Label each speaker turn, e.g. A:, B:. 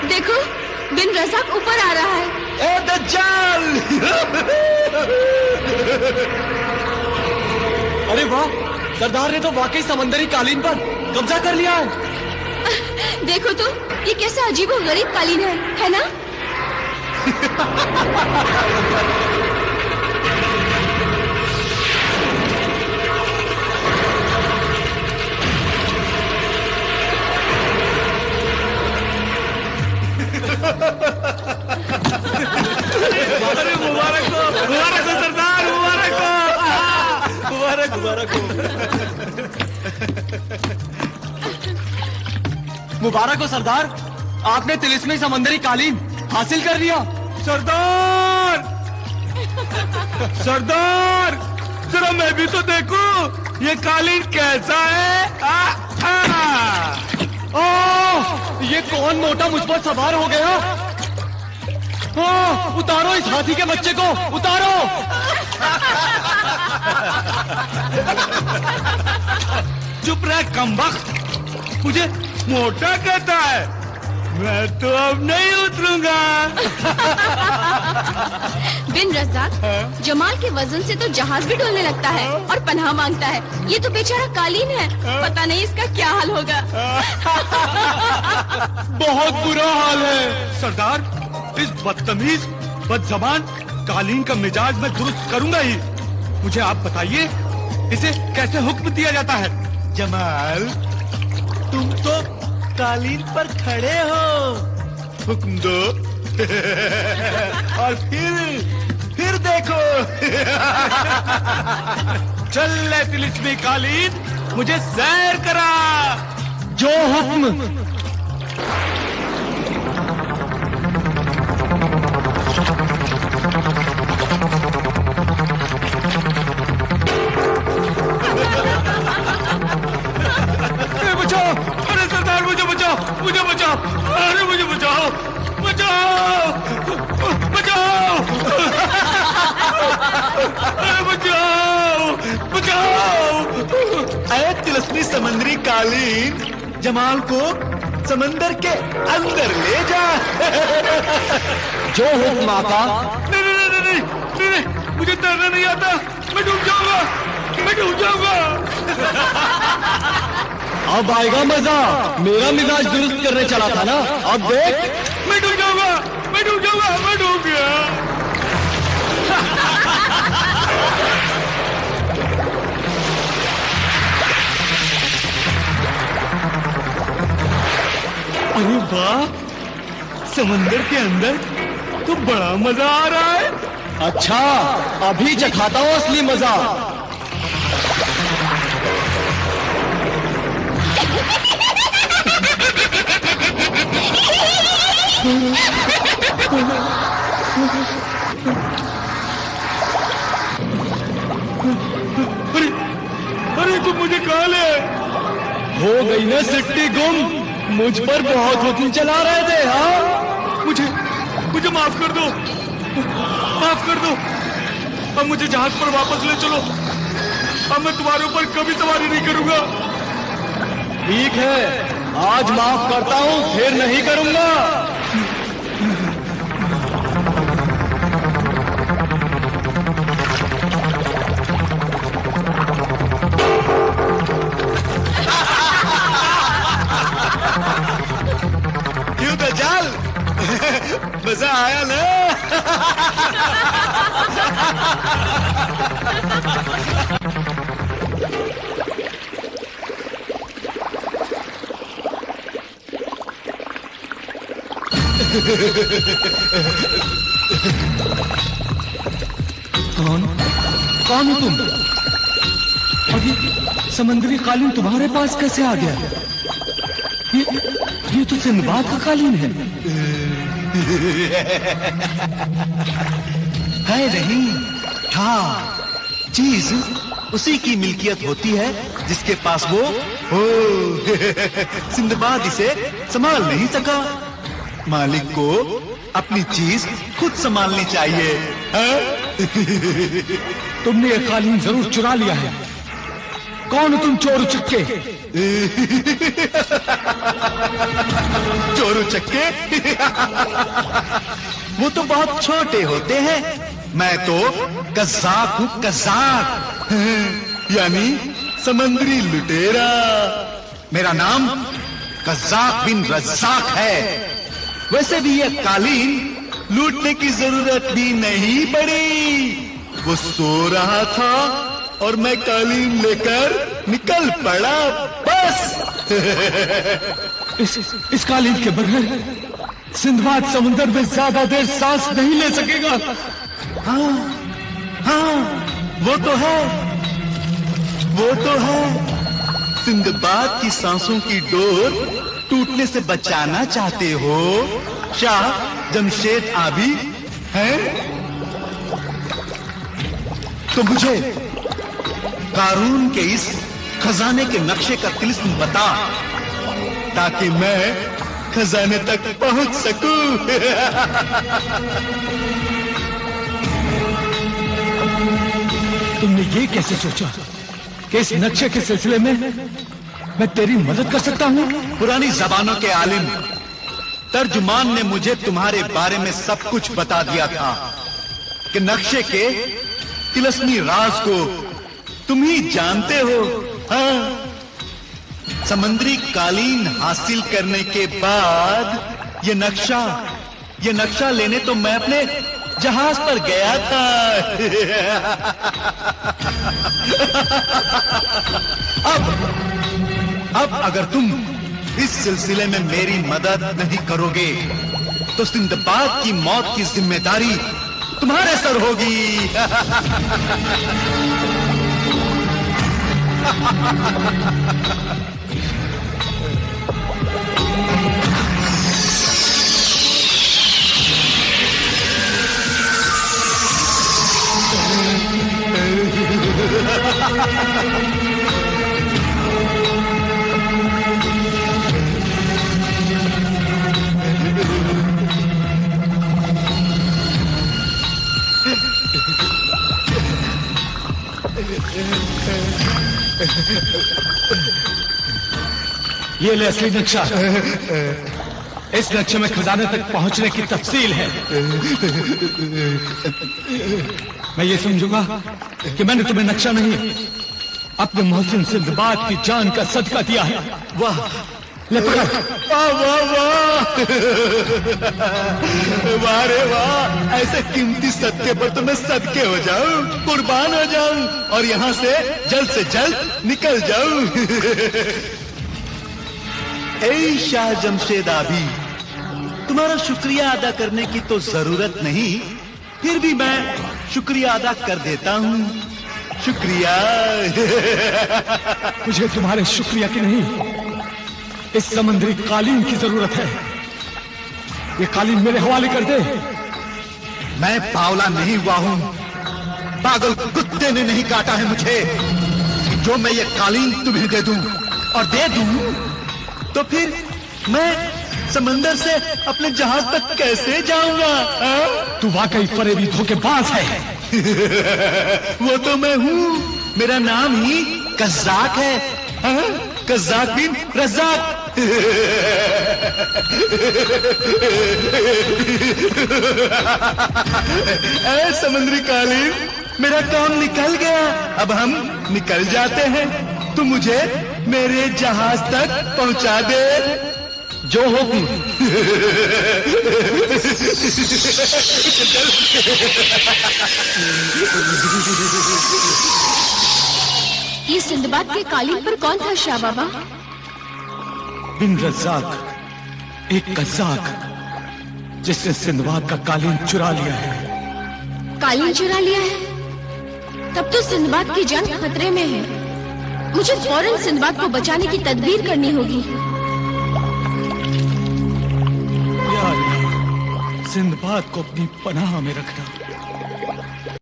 A: देखो, बिन रज़ाक ऊपर आ रहा है।
B: ए दज्जाल!
C: अरे वाह, सरदार ने तो वाकई समंदरी कालीन पर कब्जा कर लिया है।
A: देखो तो, ये कैसा अजीबो गरीब कालीन है ना?
B: अरे मुबारक हो सरदार, मुबारक हो।
C: मुबारक हो सरदार, आपने तिलिस्मी समंदरी कालीन हासिल कर लिया।
B: सरदार, जरा मैं भी तो देखूं ये कालीन कैसा है।
C: ओह, ये कौन मोटा मुझ पर सवार हो गया? उतारो इस हाथी के बच्चे को, उतारो।
B: चुप रह कमबख्त, मुझे मोटा कहता है। मैं तो अब नहीं उतरूंगा।
A: बिन रज़ाक, जमाल के वजन से तो जहाज भी डोलने लगता है और पनाह मांगता है। ये तो बेचारा कालीन है, पता नहीं इसका क्या हाल होगा।
C: बहुत बुरा हाल है
B: सरदार, इस बदतमीज बदज़बान कालीन का मिजाज मैं दुरुस्त करूंगा ही। मुझे आप बताइए, इसे कैसे हुक्म दिया जाता है? जमाल, तुम तो कालीन पर खड़े हो, हुक्म दो। और फिर देखो। चल ले तिलिस्मी कालीन, मुझे सैर करा।
C: जो हुक्म।
B: मुझे बचाओ, अरे मुझे बचाओ, अरे तिलिस्मी समंदरी कालीन, जमाल को समंदर के अंदर ले जा।
C: जो हुक्म आका।
B: नहीं, मुझे तैरना नहीं आता, मैं डूब जाऊंगा।
C: अब आएगा मजा, मेरा मिजाज दुरुस्त करने चला था ना, अब देख।
B: मैं डूब जाऊंगा, मैं डूब गया। अरे वाह, समंदर के अंदर तो बड़ा मजा आ रहा है।
C: अच्छा, अभी चखाता हूँ असली मजा।
B: अरे तुम मुझे कहाँ ले?
C: हो गई ना सिट्टी गुम, मुझ पर बहुत हुक्म चला रहे थे। हाँ,
B: मुझे माफ कर दो। अब मुझे जहाज पर वापस ले चलो। अब मैं तुम्हारे ऊपर कभी सवारी नहीं करूंगा।
C: ठीक है, आज माफ करता हूँ, फिर नहीं करूंगा।
B: क्यों दज्जाल, मजा आया ना?
C: कौन हो तुम? और ये समंदरी कालीन तुम्हारे पास कैसे आ गया? ये तो सिंदबाद का कालीन है।
B: नहीं, हाँ, चीज उसी की मिल्कियत होती है जिसके पास वो हो। सिंदबाद इसे संभाल नहीं सका। मालिक को अपनी चीज खुद संभालनी चाहिए।
C: तुमने ये कालीन जरूर चुरा लिया है। कौन हो तुम, चोर उचक्के?
D: चोरू चक्के वो तो बहुत छोटे होते हैं, मैं तो कज़ाक हूं, कज़ाक यानी समंदरी लुटेरा। मेरा नाम कज़ाक बिन रज़ाक है। वैसे भी यह कालीन लूटने की जरूरत भी नहीं पड़ी, वो सो रहा था और मैं कालीन लेकर निकल पड़ा, बस।
C: इस कालीन के बगैर सिंदबाद समुद्र में ज्यादा देर सांस नहीं ले सकेगा।
D: हाँ, हाँ, वो तो है, वो तो है। सिंदबाद की सांसों की डोर टूटने से बचाना चाहते हो शाह जमशेद आबी हैं? तो मुझे कारून के इस खजाने के नक्शे का तिलिस्म बता, ताकि मैं खजाने तक पहुंच सकूं।
C: तुमने ये कैसे सोचा कि इस नक्शे के सिलसिले में मैं तेरी मदद कर सकता हूं?
D: पुरानी जबानों के आलिम तर्जुमान ने मुझे तुम्हारे बारे में सब कुछ बता दिया था कि नक्शे के तिलस्मी राज को तुम ही जानते हो। हाँ, समंदरी कालीन हासिल करने के बाद ये नक्शा लेने तो मैं अपने जहाज पर गया था। अब अगर तुम इस सिलसिले में मेरी मदद नहीं करोगे तो सिंदबाद की मौत की जिम्मेदारी तुम्हारे सर होगी।
C: ये ले असली नक्शा। इस नक्शे में खजाने तक पहुंचने की तफसील है। मैं ये समझूंगा कि मैंने तुम्हें नक्शा नहीं, अपने मोहसिन सिंदबाद की जान का सदका दिया है।
D: वाह,
C: ले पकड़।
D: वाह वाह वाह, वाह रे वाह, ऐसे कीमती सदके पर तो मैं सदके हो जाऊं, कुर्बान हो जाऊं और यहाँ से जल्द निकल जाऊं। ऐ शाह जमशेद आबी, तुम्हारा शुक्रिया अदा करने की तो जरूरत नहीं, फिर भी मैं शुक्रिया अदा कर देता हूँ। शुक्रिया।
C: मुझे तुम्हारे शुक्रिया की नहीं, इस समंदरी कालीन की जरूरत है। ये कालीन मेरे हवाले कर दे।
D: मैं बावला नहीं हुआ हूं, पागल कुत्ते ने नहीं काटा है मुझे कि जो मैं ये कालीन तुम्हें दे दूं, और दे दूं तो फिर मैं समंदर से अपने जहाज तक कैसे जाऊंगा?
C: तू वाकई फरेबी धोखेबाज है।
D: वो तो मैं हूं, मेरा नाम ही कज़ाक है, कज़ाक बिन रज़ाक। ऐ समुद्री कालीन, मेरा काम निकल गया, अब हम निकल जाते हैं। तू मुझे मेरे जहाज तक पहुंचा दे।
C: जो हुक्म।
A: ये सिंदबाद के कालीन पर कौन था शाह बाबा?
C: बिन रज़ाक, एक कज़ाक जिसने सिंदबाद का कालीन चुरा लिया है।
A: कालीन चुरा लिया है? तब तो सिंदबाद की जान खतरे में है। मुझे फौरन सिंदबाद को बचाने की तदबीर करनी होगी।
C: या अल्लाह, सिंदबाद को अपनी पनाह में रखना।